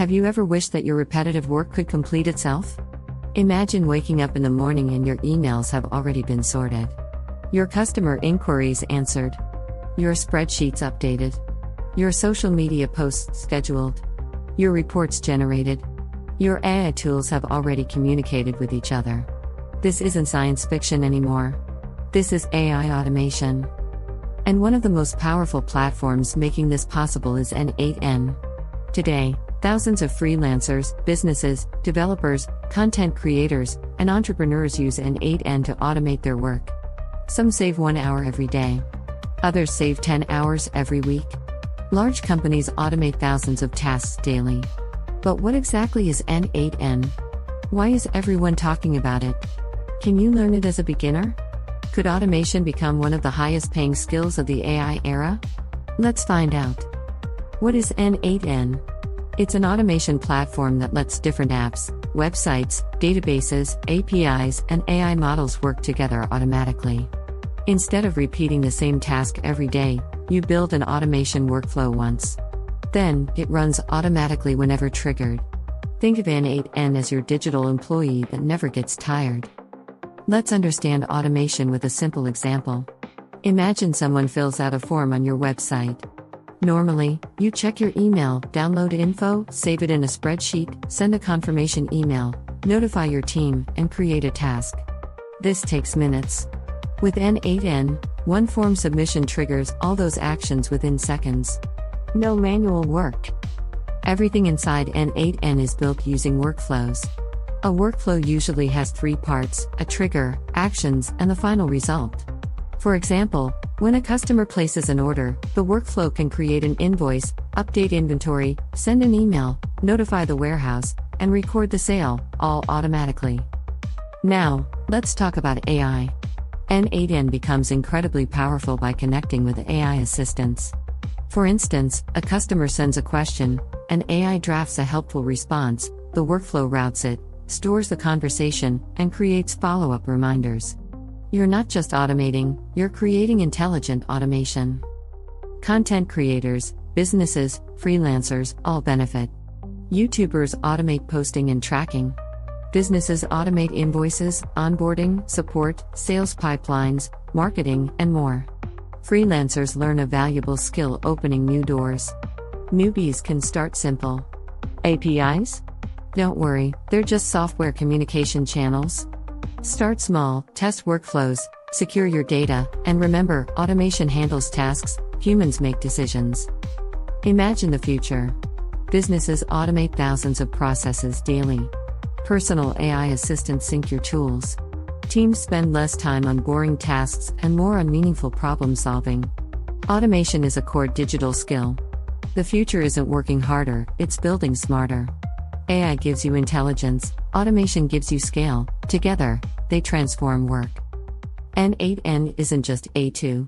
Have you ever wished that your repetitive work could complete itself? Imagine waking up in the morning and your emails have already been sorted. Your customer inquiries answered. Your spreadsheets updated. Your social media posts scheduled. Your reports generated. Your AI tools have already communicated with each other. This isn't science fiction anymore. This is AI automation. And one of the most powerful platforms making this possible is n8n. Today, thousands of freelancers, businesses, developers, content creators, and entrepreneurs use n8n to automate their work. Some save 1 hour every day. Others save 10 hours every week. Large companies automate thousands of tasks daily. But what exactly is n8n? Why is everyone talking about it? Can you learn it as a beginner? Could automation become one of the highest paying skills of the AI era? Let's find out. What is n8n? It's an automation platform that lets different apps, websites, databases, APIs, and AI models work together automatically. Instead of repeating the same task every day, you build an automation workflow once. Then, it runs automatically whenever triggered. Think of n8n as your digital employee that never gets tired. Let's understand automation with a simple example. Imagine someone fills out a form on your website. Normally, you check your email, download info, save it in a spreadsheet, send a confirmation email, notify your team, and create a task. This takes minutes. With n8n, one form submission triggers all those actions within seconds. No manual work. Everything inside n8n is built using workflows. A workflow usually has 3 parts: a trigger, actions, and the final result. For example, when a customer places an order, the workflow can create an invoice, update inventory, send an email, notify the warehouse, and record the sale, all automatically. Now, let's talk about AI. n8n becomes incredibly powerful by connecting with AI assistants. For instance, a customer sends a question, an AI drafts a helpful response, the workflow routes it, stores the conversation, and creates follow-up reminders. You're not just automating, you're creating intelligent automation. Content creators, businesses, freelancers all benefit. YouTubers automate posting and tracking. Businesses automate invoices, onboarding, support, sales pipelines, marketing, and more. Freelancers learn a valuable skill opening new doors. Newbies can start simple. APIs? Don't worry, they're just software communication channels. Start small, test workflows, secure your data, and remember, automation handles tasks, humans make decisions. Imagine the future. Businesses automate thousands of processes daily. Personal AI assistants sync your tools. Teams spend less time on boring tasks and more on meaningful problem solving. Automation is a core digital skill. The future isn't working harder, it's building smarter. AI gives you intelligence, automation gives you scale. Together, they transform work. n8n isn't just A2.